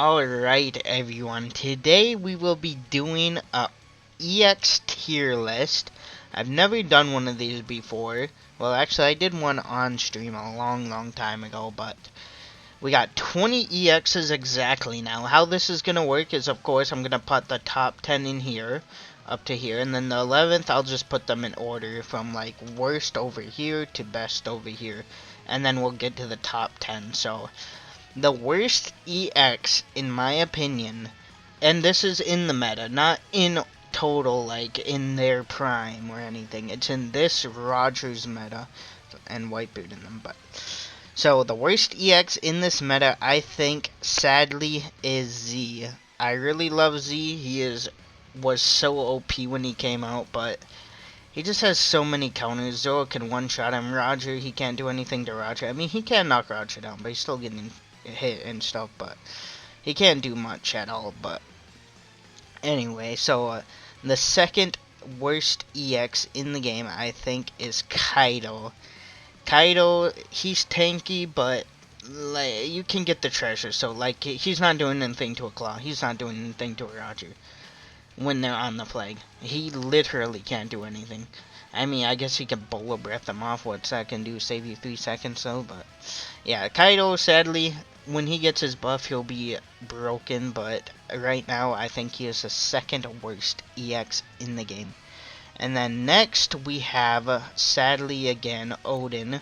Alright everyone, today we will be doing a EX tier list. I've never done one of these before. Well, actually I did one on stream a long time ago, but we got 20 EXs exactly now. How this is going to work is, of course, I'm going to put the top 10 in here, up to here, and then the 11th I'll just put them in order from like worst over here to best over here, and then we'll get to the top 10. So the worst EX, in my opinion, and this is in the meta, not in total, like in their prime or anything. It's in this Rogers meta, and Whitebeard in them. But so the worst EX in this meta, I think, sadly, is Z. I really love Z. He was so OP when he came out, but he just has so many counters. Zoro can one-shot him. Roger, he can't do anything to Roger. I mean, he can knock Roger down, but he's still getting hit and stuff, but he can't do much at all. But anyway, so the second worst EX in the game, I think, is Kaido. Kaido, he's tanky, but like, you can get the treasure, so like, he's not doing anything to a Claw, he's not doing anything to a Roger when they're on the flag. He literally can't do anything. I mean, I guess he can Bola Breath them off. What's that can do? Save you 3 seconds, though. But yeah, Kaido, sadly, when he gets his buff, he'll be broken. But right now, I think he is the second worst EX in the game. And then next, we have, sadly again, Odin.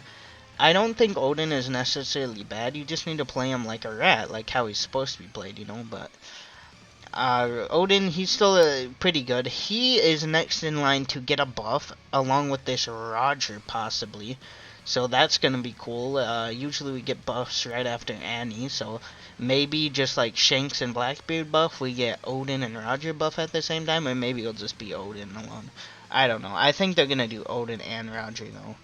I don't think Odin is necessarily bad. You just need to play him like a rat, like how he's supposed to be played, you know. But Odin, he's still pretty good. He is next in line to get a buff, along with this Roger, possibly. So that's going to be cool. Usually we get buffs right after Annie, so maybe just like Shanks and Blackbeard buff, we get Odin and Roger buff at the same time, or maybe it'll just be Odin alone. I don't know. I think they're going to do Odin and Roger, though.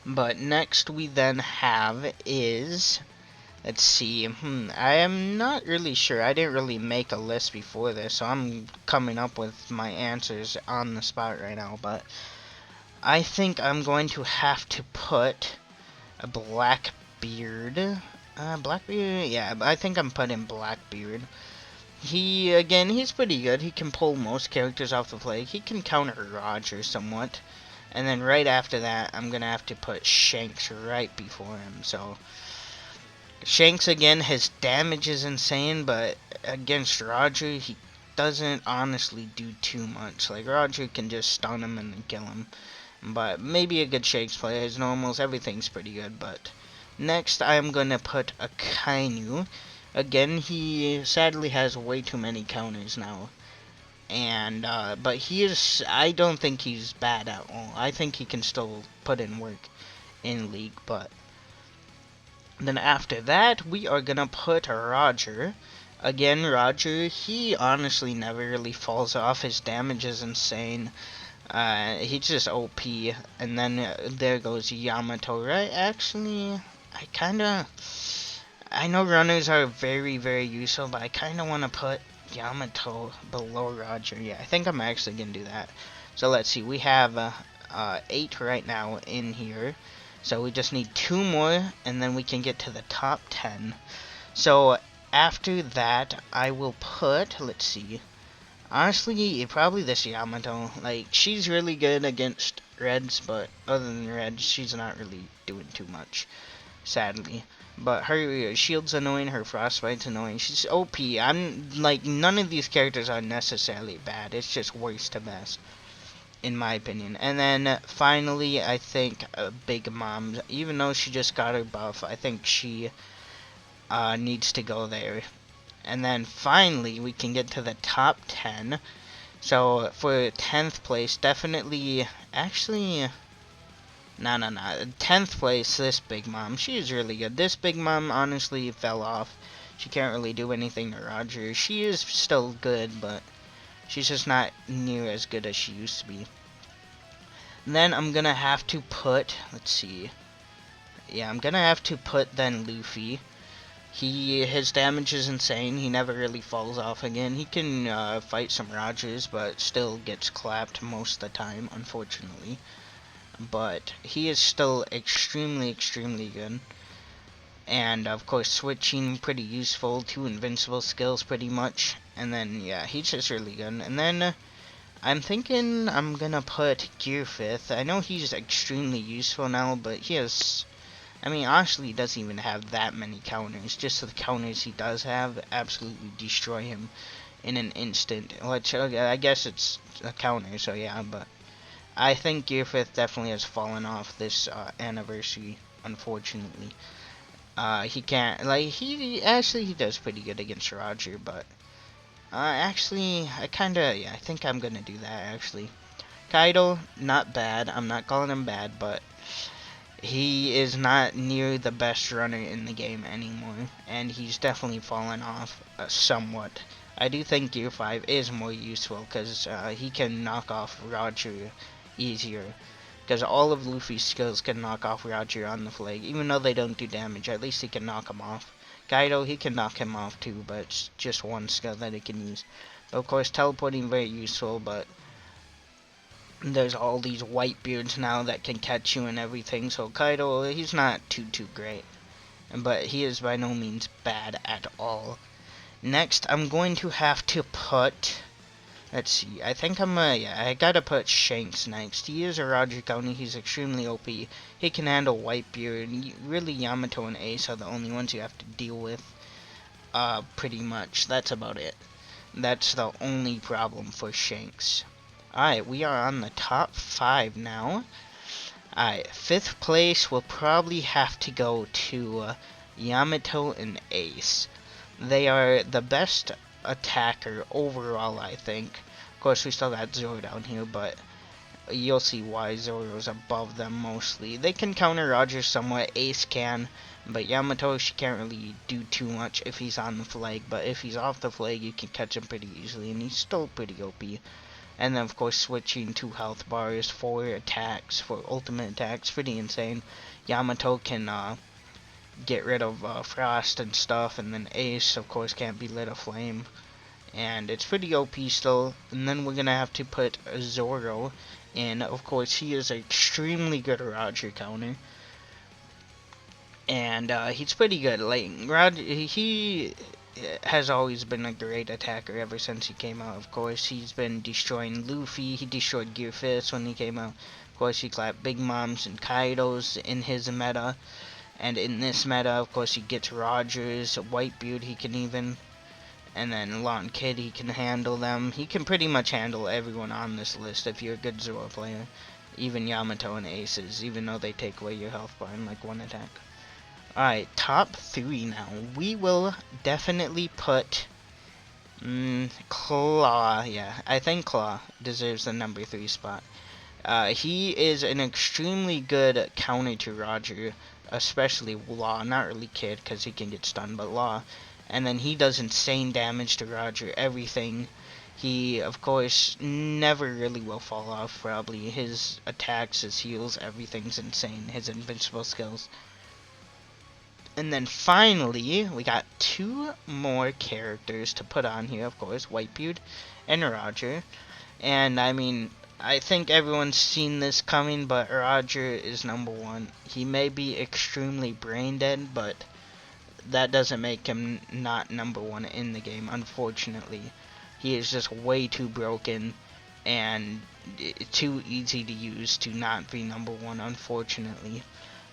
But next we then have is... let's see, I am not really sure. I didn't really make a list before this, so I'm coming up with my answers on the spot right now. But I think I'm going to have to put a Blackbeard. Blackbeard? Yeah, I think I'm putting Blackbeard. He's pretty good. He can pull most characters off the flag. He can counter Roger somewhat. And then right after that, I'm going to have to put Shanks right before him, so... Shanks, again, his damage is insane, but against Roger, he doesn't honestly do too much. Like, Roger can just stun him and then kill him. But maybe a good Shanks player. His normals, everything's pretty good. But next, I'm going to put a Kainu. Again, he sadly has way too many counters now. And, but I don't think he's bad at all. I think he can still put in work in League, but... then after that, we are going to put Roger. Again, Roger, he honestly never really falls off. His damage is insane. He's just OP. And then there goes Yamato, right? Actually, I know runners are very useful, but I kind of want to put Yamato below Roger. Yeah, I think I'm actually going to do that. So let's see, we have 8 right now in here. So we just need 2 more, and then we can get to the top 10. So after that, I will put, let's see, honestly, probably this Yamato. Like, she's really good against Reds, but other than Reds, she's not really doing too much, sadly. But her shield's annoying, her frostbite's annoying. She's OP. I'm, like, none of these characters are necessarily bad. It's just worst to best, in my opinion. And then finally, I think Big Mom, even though she just got her buff, I think she needs to go there. And then finally, we can get to the top 10. So for 10th place, definitely, actually, no. 10th place, this Big Mom. She is really good. This Big Mom honestly fell off. She can't really do anything to Roger. She is still good, but she's just not near as good as she used to be. And then I'm gonna have to put, let's see. Yeah, I'm gonna have to put then Luffy. His damage is insane. He never really falls off again. He can fight some Rogers, but still gets clapped most of the time, unfortunately. But he is still extremely good. And of course switching pretty useful, 2 invincible skills pretty much, and then yeah, he's just really good. And then I'm thinking I'm gonna put Gear 5th. I know he's extremely useful now, but he has, I mean, honestly, he doesn't even have that many counters. Just the counters he does have absolutely destroy him in an instant. Which, I guess it's a counter, so yeah, but I think Gear 5th definitely has fallen off this anniversary, unfortunately. He can't, like, he does pretty good against Roger, but actually, yeah, I think I'm gonna do that, actually. Kaido, not bad. I'm not calling him bad, but he is not near the best runner in the game anymore, and he's definitely fallen off somewhat. I do think Gear 5 is more useful, because he can knock off Roger easier. Because all of Luffy's skills can knock off Roger on the flag. Even though they don't do damage, at least he can knock him off. Kaido, he can knock him off too, but it's just one skill that he can use. But of course, teleporting very useful, but there's all these white beards now that can catch you and everything. So Kaido, he's not too great. But he is by no means bad at all. Next, I'm going to have to put... Let's see, I think I gotta put Shanks next. He is a Roger County, he's extremely OP. He can handle Whitebeard. Really, Yamato and Ace are the only ones you have to deal with. Pretty much. That's about it. That's the only problem for Shanks. Alright, we are on the top 5 now. Alright, 5th place will probably have to go to Yamato and Ace. They are the best attacker overall, I think. Of course, we still got Zoro down here, but you'll see why Zoro's above them mostly. They can counter Roger somewhat, Ace can, but Yamato, she can't really do too much if he's on the flag, but if he's off the flag, you can catch him pretty easily, and he's still pretty OP. And then, of course, switching 2 health bars, 4 attacks, 4 ultimate attacks, pretty insane. Yamato can get rid of Frost and stuff, and then Ace, of course, can't be lit aflame. And it's pretty OP still. And then we're going to have to put Zoro in. Of course, he is an extremely good Roger counter. And he's pretty good. Like, Roger, he has always been a great attacker ever since he came out. Of course, he's been destroying Luffy. He destroyed Gear 5 when he came out. Of course, he clapped Big Moms and Kaidos in his meta. And in this meta, of course, he gets Rogers, Whitebeard, he can even, and then Lawn Kid, he can handle them. He can pretty much handle everyone on this list if you're a good Zoro player. Even Yamato and Aces, even though they take away your health bar in like one attack. Alright, top 3 now. We will definitely put Claw. Yeah, I think Claw deserves the number 3 spot. He is an extremely good counter to Roger, especially Law, not really Kid because he can get stunned, but Law. And then he does insane damage to Roger, everything. He, of course, never really will fall off, probably. His attacks, his heals, everything's insane. His invincible skills. And then finally, we got 2 more characters to put on here, of course, Whitebeard and Roger. And, I mean, I think everyone's seen this coming, but Roger is number 1. He may be extremely brain dead, but that doesn't make him not number 1 in the game, unfortunately. He is just way too broken and too easy to use to not be number 1, unfortunately.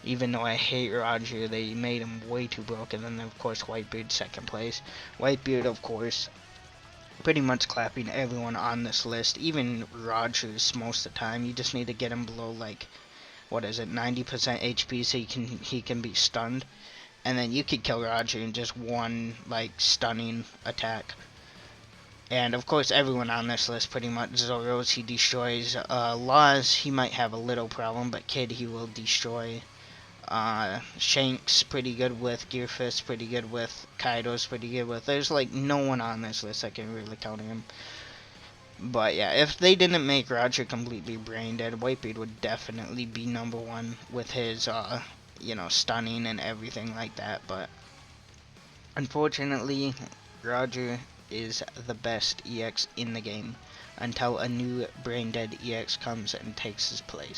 Even though I hate Roger, they made him way too broken. And then, of course, Whitebeard 2nd place. Whitebeard, of course, pretty much clapping everyone on this list, even Rogers most of the time. You just need to get him below, like, what is it, 90% HP so he can be stunned. And then you could kill Roger in just one, like, stunning attack. And, of course, everyone on this list, pretty much Zoro's, he destroys. Laws, he might have a little problem, but Kid, he will destroy. Shanks, pretty good with. Gear Fist, pretty good with. Kaido's pretty good with. There's, like, no one on this list that can really counter him. But, yeah, if they didn't make Roger completely brain dead, Whitebeard would definitely be number 1 with his, you know, stunning and everything like that. But, unfortunately, Roger is the best EX in the game until a new brain dead EX comes and takes his place.